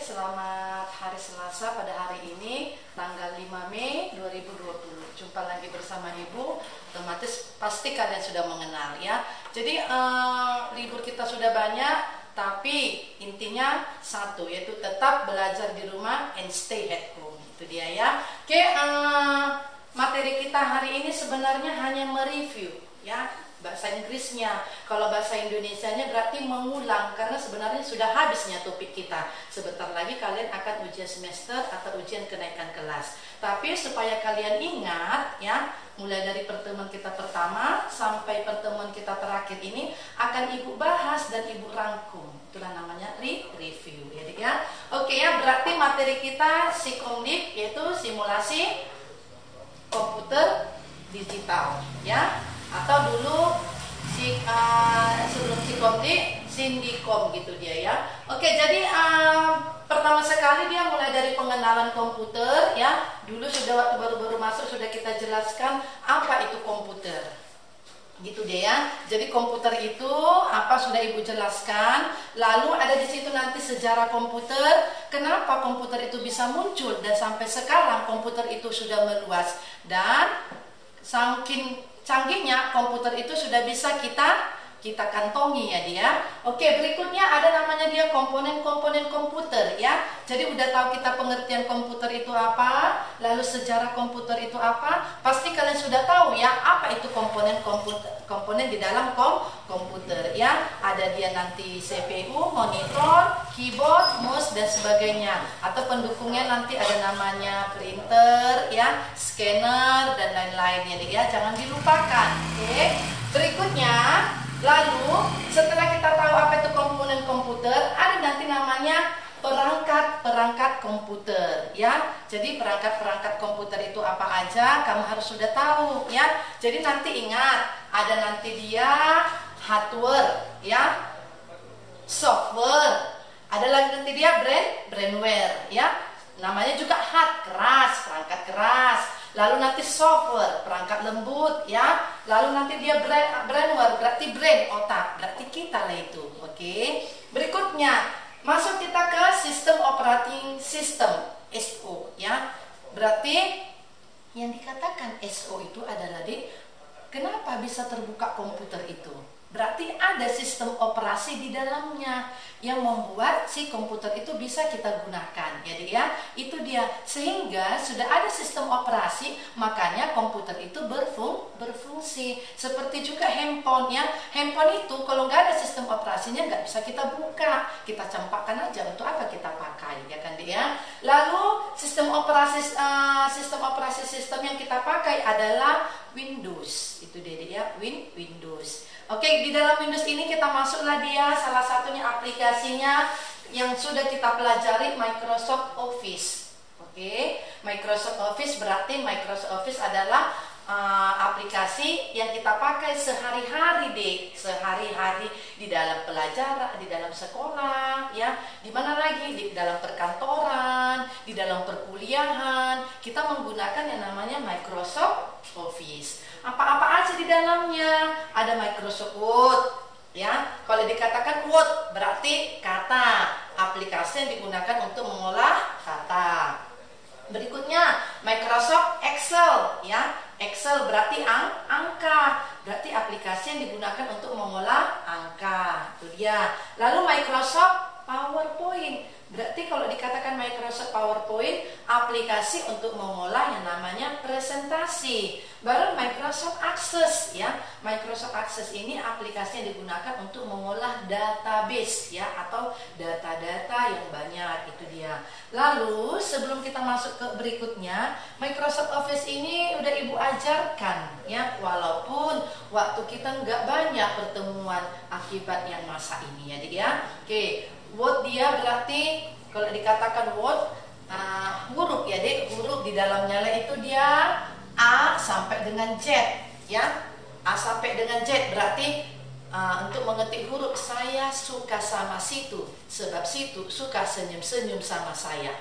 selamat hari Selasa pada hari ini tanggal 5 Mei 2020. Jumpa lagi bersama Ibu. Otomatis pasti kalian sudah mengenal ya. Jadi libur kita sudah banyak, tapi intinya satu, yaitu tetap belajar di rumah and stay at home. Itu dia ya. Oke, materi kita hari ini sebenarnya hanya mereview ya bahasa Inggrisnya. Kalau bahasa Indonesianya berarti mengulang, karena sebenarnya sudah habisnya topik kita. Sebentar lagi kalian akan ujian semester atau ujian kenaikan kelas. Tapi supaya kalian ingat ya, mulai dari pertemuan kita pertama sampai pertemuan kita terakhir ini akan Ibu bahas dan Ibu rangkum. Itulah namanya review ya. Oke ya, berarti materi kita Psikomdik, yaitu simulasi komputer digital ya. Atau dulu sebelum Psikomdik, Sindikom gitu dia ya. Oke, jadi pertama sekali dia mulai dari pengenalan komputer ya. Dulu sudah waktu baru-baru masuk sudah kita jelaskan apa itu komputer. Gitu dia ya. Jadi komputer itu apa sudah Ibu jelaskan. Lalu ada di situ nanti sejarah komputer. Kenapa komputer itu bisa muncul dan sampai sekarang komputer itu sudah meluas, dan saking canggihnya komputer itu sudah bisa kita kantongi ya dia. Oke, berikutnya ada namanya dia komponen-komponen komputer ya. Jadi udah tahu kita pengertian komputer itu apa, lalu sejarah komputer itu apa. Pasti kalian sudah tahu ya apa itu komponen komputer, komponen di dalam komputer ya. Ada dia nanti CPU, monitor, keyboard, mouse dan sebagainya. Atau pendukungnya nanti ada namanya printer ya, scanner dan lain-lainnya dia. Jangan dilupakan. Oke. Berikutnya, lalu setelah kita tahu apa itu komponen komputer, ada nanti namanya perangkat-perangkat komputer ya. Jadi perangkat-perangkat komputer itu apa aja kamu harus sudah tahu ya. Jadi nanti ingat, ada nanti dia hardware ya, software, ada lagi nanti dia brainware ya. Namanya juga hard, keras, perangkat keras. Lalu nanti software, perangkat lembut ya. Lalu nanti dia brainware, berarti brain, otak, berarti kita lah itu. Oke. Berikutnya masuk kita ke sistem operating system, SO ya. Berarti yang dikatakan SO itu adalah kenapa bisa terbuka komputer itu? Berarti ada sistem operasi di dalamnya yang membuat si komputer itu bisa kita gunakan. Jadi ya, itu dia. Sehingga sudah ada sistem operasi, makanya komputer itu berfungsi. Seperti juga handphone ya. Handphone itu kalau nggak ada sistem operasinya nggak bisa kita buka. Kita campakkan aja, untuk apa kita pakai, ya kan dia. Lalu sistem operasi sistem yang kita pakai adalah Windows. Itu dia ya, Windows. Oke, di dalam Windows ini kita masuklah dia salah satunya aplikasinya yang sudah kita pelajari, Microsoft Office. Oke, Microsoft Office berarti Microsoft Office adalah aplikasi yang kita pakai sehari-hari sehari-hari di dalam pelajaran, di dalam sekolah ya, di mana lagi, di dalam perkantoran, di dalam perkuliahan, kita menggunakan yang namanya Microsoft Office. Apa-apa aja di dalamnya. Ada Microsoft Word ya. Kalau dikatakan Word berarti kata, aplikasi yang digunakan untuk mengolah kata. Berikutnya Microsoft Excel ya. Excel berarti angka, berarti aplikasi yang digunakan untuk mengolah angka. Itu dia. Lalu Microsoft PowerPoint. Berarti kalau dikatakan Microsoft PowerPoint, aplikasi untuk mengolah yang namanya presentasi. Baru Microsoft Access ya. Microsoft Access ini aplikasi yang digunakan untuk mengolah database ya, atau data-data yang banyak. Itu dia. Lalu sebelum kita masuk ke berikutnya, Microsoft Office ini udah Ibu ajarkan ya, walaupun waktu kita nggak banyak pertemuan akibat yang masa ini ya dia. Oke. Word dia berarti kalau dikatakan Word huruf ya huruf di dalamnya lah itu dia A sampai dengan Z ya. A sampai dengan Z berarti untuk mengetik huruf saya suka sama situ, sebab situ suka senyum-senyum sama saya.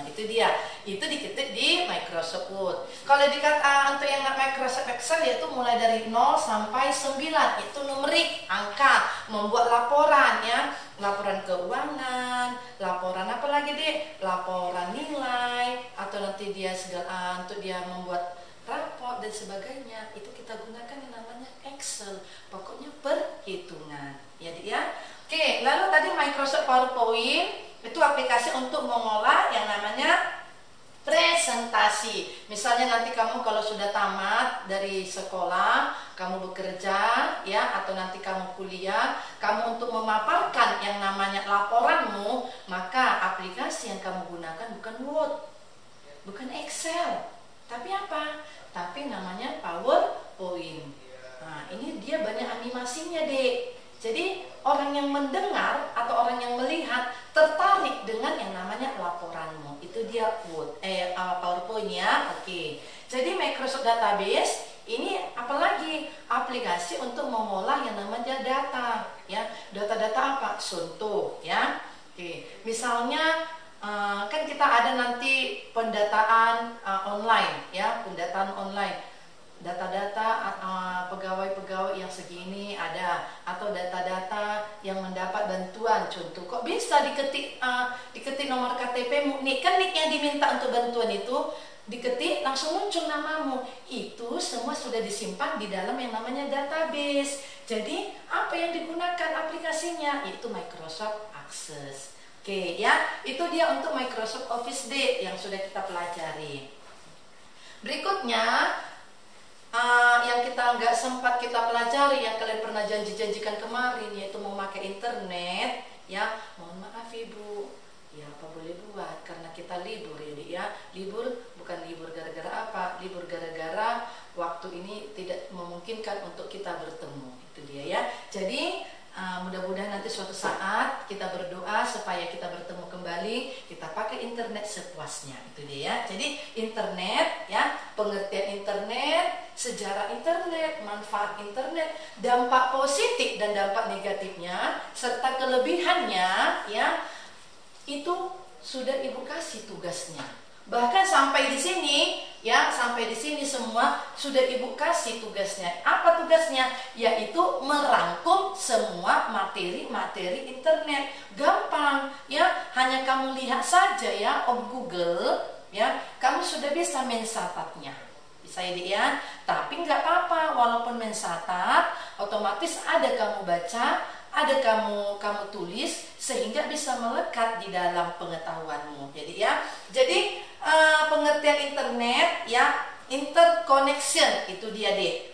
Itu dia. itu diketik di Microsoft Word. Kalau untuk yang Microsoft Excel yaitu mulai dari 0 sampai 9, itu numerik, angka, membuat laporan ya, laporan keuangan, laporan apa lagi deh, laporan nilai, atau nanti dia untuk dia membuat raport dan sebagainya, itu kita gunakan yang namanya Excel. Pokoknya perhitungan ya ya. Oke, lalu tadi Microsoft PowerPoint itu aplikasi untuk mengolah yang namanya presentasi. Misalnya nanti kamu kalau sudah tamat dari sekolah, kamu bekerja ya, atau nanti kamu kuliah, kamu untuk memaparkan yang namanya laporanmu, maka aplikasi yang kamu gunakan bukan Word, bukan Excel, tapi apa? Tapi namanya PowerPoint. Nah, ini dia banyak animasinya, Dek. Jadi orang yang mendengar atau orang yang melihat tertarik dengan yang namanya laporanmu. Itu dia PowerPoint ya. Oke. Jadi Microsoft Database ini apalagi aplikasi untuk mengolah yang namanya data ya. Data-data apa? Contoh ya. Oke. Misalnya kan kita ada nanti pendataan online ya, pendataan online. Data-data pegawai-pegawai yang segini ada, atau data-data yang mendapat bantuan. Contoh, kok bisa diketik nomor KTP-mu, nih kan nik yang diminta untuk bantuan itu diketik langsung muncul namamu. Itu semua sudah disimpan di dalam yang namanya database. Jadi apa yang digunakan aplikasinya? Itu Microsoft Access. Oke ya, itu dia untuk Microsoft Office D yang sudah kita pelajari. Berikutnya yang kita nggak sempat kita pelajari, yang kalian pernah janjikan kemarin, yaitu memakai internet ya. Mohon maaf Ibu, ya apa boleh buat, karena kita libur ya Dek ya. Libur bukan libur gara-gara apa, libur gara-gara waktu ini tidak memungkinkan untuk kita bertemu, itu dia ya. Jadi mudah-mudahan nanti suatu saat kita berdoa supaya kita bertemu kembali, kita pakai internet sepuasnya, itu dia ya. Jadi internet ya, pengertian internet, sejarah internet, manfaat internet, dampak positif dan dampak negatifnya serta kelebihannya ya, itu sudah Ibu kasih tugasnya. Bahkan sampai di sini ya, sampai di sini semua sudah Ibu kasih tugasnya. Apa tugasnya? Yaitu merangkum semua materi-materi internet. Gampang ya, hanya kamu lihat saja ya Google ya, kamu sudah bisa mencatatnya. Bisa ya, tapi nggak apa-apa, walaupun mencatat, otomatis ada kamu baca, ada kamu tulis, sehingga bisa melekat di dalam pengetahuanmu. Jadi ya, jadi pengertian internet ya, interconnection, itu dia deh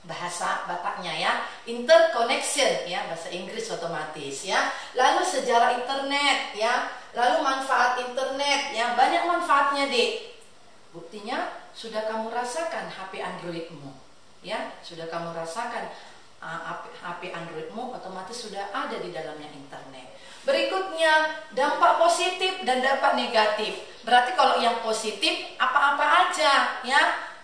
bahasa Bataknya ya, interconnection ya, bahasa Inggris otomatis ya. Lalu sejarah internet ya, lalu manfaat internet ya, banyak manfaatnya deh. Buktinya sudah kamu rasakan HP Androidmu ya, sudah kamu rasakan HP Androidmu otomatis sudah ada di dalamnya internet. Berikutnya dampak positif dan dampak negatif. Berarti kalau yang positif apa-apa aja ya,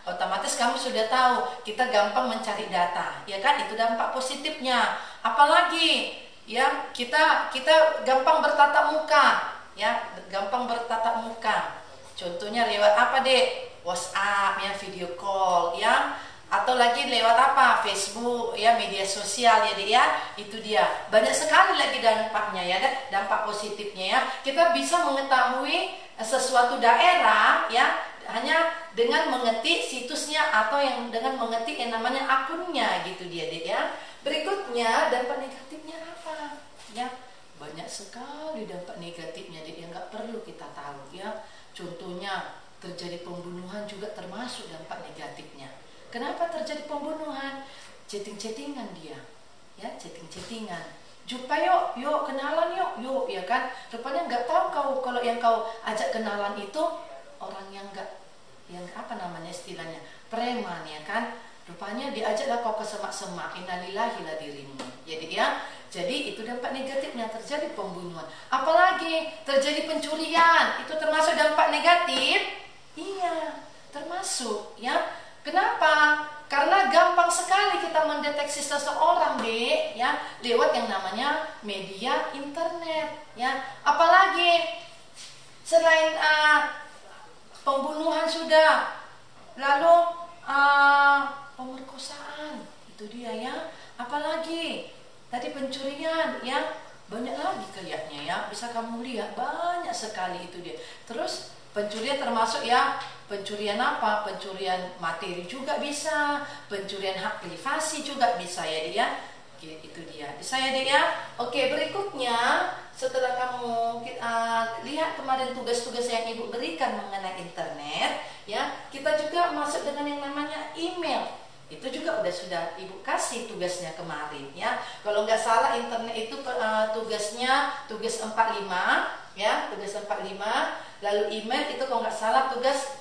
otomatis kamu sudah tahu, kita gampang mencari data ya kan, itu dampak positifnya. Apalagi ya, kita gampang bertatap muka ya, gampang bertatap muka. Contohnya lewat apa dek? WhatsApp ya, video call ya, atau lagi lewat apa? Facebook ya, media sosial ya dek ya. Itu dia, banyak sekali lagi dampaknya ya, dampak positifnya ya. Kita bisa mengetahui sesuatu daerah ya hanya dengan mengetik situsnya, atau yang dengan mengetik yang namanya akunnya, gitu dia dek ya. Berikutnya dampak negatifnya apa ya, banyak sekali dampak negatifnya dek yang nggak perlu kita tahu ya. Contohnya terjadi pembunuhan juga termasuk dampak negatifnya. Kenapa terjadi pembunuhan? Chatting-chattingan dia ya, chatting-chattingan. Jumpa yuk kenalan yuk ya kan. Rupanya nggak tahu kalau yang kau ajak kenalan itu orang yang nggak, yang apa namanya istilahnya, preman ya kan. Rupanya diajaklah kau ke semak-semak, innalillahi la dirimu. Jadi ya, jadi itu dampak negatifnya, terjadi pembunuhan. Apalagi terjadi pencurian, itu termasuk dampak negatif? Iya, termasuk ya. Kenapa? Karena gampang sekali kita mendeteksi seseorang dek ya, lewat yang namanya media internet ya. Apalagi selain pembunuhan sudah, lalu pemerkosaan, itu dia ya. Apalagi tadi pencurian ya, banyak lagi kayaknya ya, bisa kamu lihat banyak sekali itu dia. Terus pencurian termasuk ya, pencurian apa? Pencurian materi juga bisa, pencurian hak privasi juga bisa ya dia. Itu dia, bisa ya dia ya. Oke, berikutnya setelah kamu lihat kemarin tugas-tugas yang ibu berikan mengenai internet ya, kita juga masuk dengan yang namanya email. Itu juga sudah ibu kasih tugasnya kemarin ya. Kalau nggak salah internet itu tugasnya tugas 45 ya, tugas 45. Lalu email itu kalau nggak salah tugas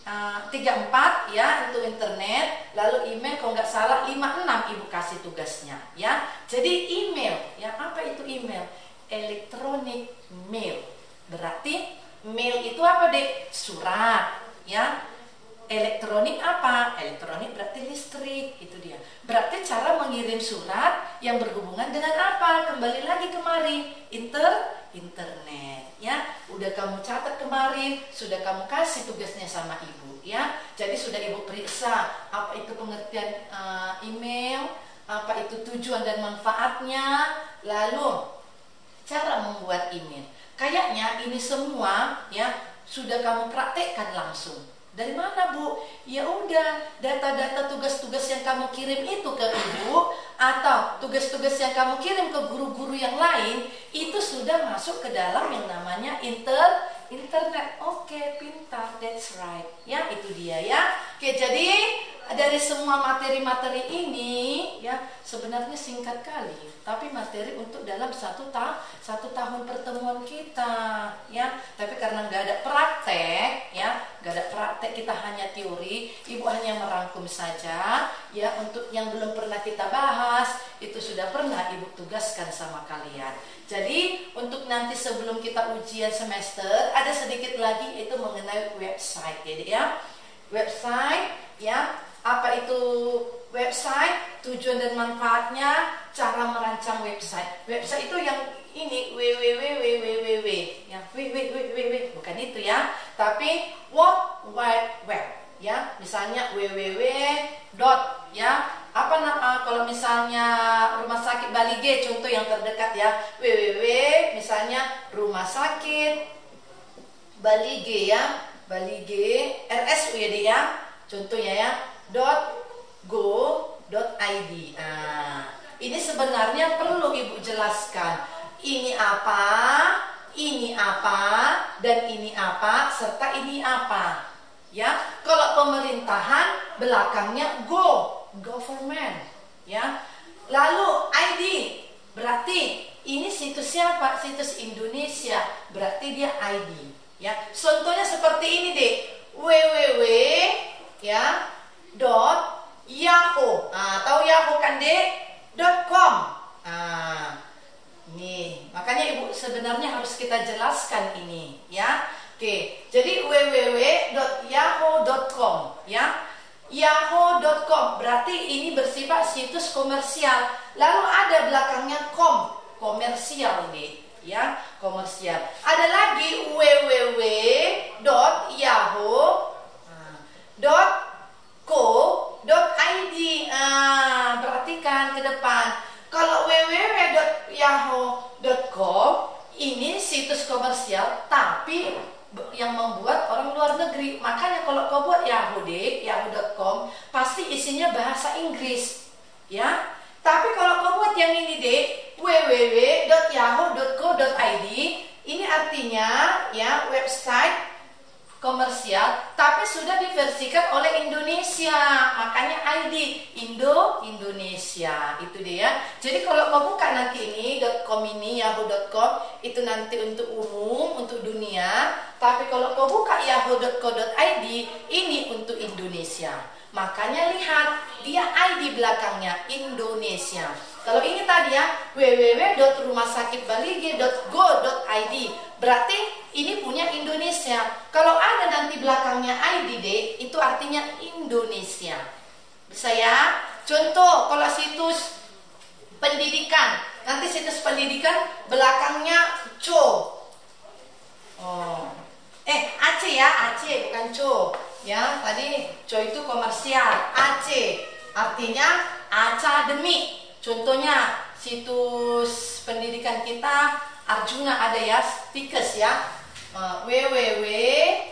34 ya untuk internet. Lalu email kalau nggak salah 56 ibu kasih tugasnya ya. Jadi email ya, apa itu email? Electronic mail. Berarti mail itu apa dek? Surat ya. Elektronik apa? Elektronik berarti listrik, itu dia. Berarti cara mengirim surat yang berhubungan dengan apa? Kembali lagi kemari, internet ya. Udah kamu catat kemarin, sudah kamu kasih tugasnya sama ibu ya. Jadi sudah ibu periksa apa itu pengertian email, apa itu tujuan dan manfaatnya, lalu cara membuat email. Kayaknya ini semua ya sudah kamu praktekkan langsung. Dari mana Bu? Ya udah, data-data tugas-tugas yang kamu kirim itu ke ibu atau tugas-tugas yang kamu kirim ke guru-guru yang lain itu sudah masuk ke dalam yang namanya internet. Oke, pintar, that's right. Ya, itu dia ya. Oke, jadi dari semua materi-materi ini ya sebenarnya singkat kali, tapi materi untuk dalam satu tahun pertemuan kita ya. Tapi karena nggak ada praktek ya, nggak ada praktek, kita hanya teori, ibu hanya merangkum saja ya. Untuk yang belum pernah kita bahas itu sudah pernah ibu tugaskan sama kalian. Jadi untuk nanti sebelum kita ujian semester ada sedikit lagi itu mengenai website ya. Website ya, apa itu website, tujuan dan manfaatnya, cara merancang website. Website itu yang ini www ya, bukan itu ya, tapi World Wide Web ya. Misalnya www. ya, apa kalau misalnya rumah sakit Bali G contoh yang terdekat ya, www misalnya rumah sakit Bali G ya, Bali G RSU ya dia contohnya ya, .go.id. Ini sebenarnya perlu ibu jelaskan ini apa, dan ini apa, serta ini apa ya. Kalau pemerintahan belakangnya government ya. Lalu ID berarti ini situs siapa? Situs Indonesia, berarti dia ID ya. Contohnya seperti ini deh, www ya .yahoo. Tahu Yahoo kan dek? .com. Nih, makanya ibu sebenarnya harus kita jelaskan ini ya. Oke, jadi www.yahoo.com ya. Yahoo.com berarti ini bersifat situs komersial. Lalu ada belakangnya komersial nih ya, komersial. Ada lagi www.yahoo.co.id. Perhatikan ke depan. Kalau www.yahoo.com ini situs komersial tapi yang membuat orang luar negeri. Makanya kalau kau buat yahoo.com pasti isinya bahasa Inggris ya. Tapi kalau kau buat yang ini deh, www.yahoo.co.id, ini artinya ya website komersial tapi sudah diversikan oleh Indonesia, makanya ID Indonesia itu dia. Jadi kalau kau buka nanti ini .com ini yahoo.com itu nanti untuk umum, untuk dunia. Tapi kalau kau buka yahoo.co.id ini untuk Indonesia. Makanya lihat dia ID belakangnya Indonesia. Kalau ini tadi ya www.rumahsakitbalige.go.id berarti ini punya Indonesia. Kalau ada nanti belakangnya ID itu artinya Indonesia. Bisa ya? Contoh kalau situs pendidikan, nanti situs pendidikan belakangnya AC ya, AC bukan co. Ya, tadi co itu komersial. AC artinya akademik. Contohnya situs pendidikan kita Arjuna ada ya, Stikes ya. www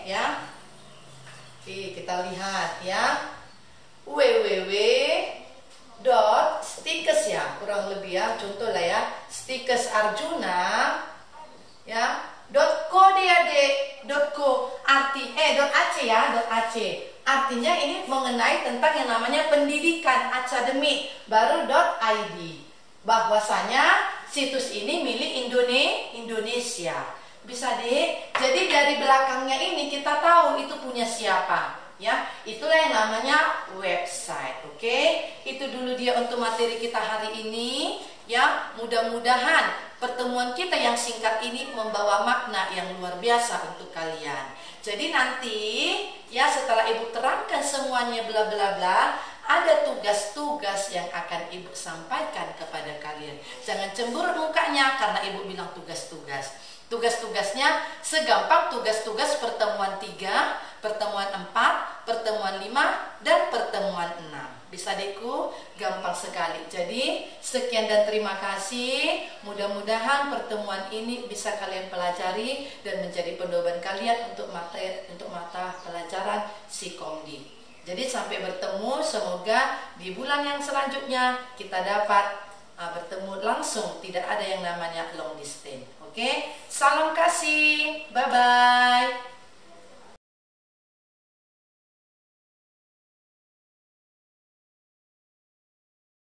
ya. Kita lihat ya. www.stikes ya, kurang lebih ya, contoh lah ya, Stikes Arjuna ya, .co.co .ac ya, .ac artinya ini mengenai tentang yang namanya pendidikan akademik, baru .id bahwasanya situs ini milik Indonesia. Bisa deh, jadi dari belakangnya ini kita tahu itu punya siapa ya, itulah yang namanya website. Oke, itu dulu dia untuk materi kita hari ini ya. Mudah-mudahan pertemuan kita yang singkat ini membawa makna yang luar biasa untuk kalian. Jadi nanti ya, setelah Ibu terangkan semuanya bla bla bla, ada tugas-tugas yang akan Ibu sampaikan kepada kalian. Jangan cemberut mukanya karena Ibu bilang tugas-tugas. Tugas-tugasnya segampang tugas-tugas pertemuan 3, pertemuan 4, pertemuan 5, dan pertemuan 6. Bisa dekku, gampang sekali. Jadi sekian dan terima kasih. Mudah-mudahan pertemuan ini bisa kalian pelajari dan menjadi pedoman kalian untuk mata pelajaran Psikomdi. Jadi sampai bertemu, semoga di bulan yang selanjutnya kita dapat bertemu langsung, tidak ada yang namanya long distance. Oke, salam kasih, bye bye.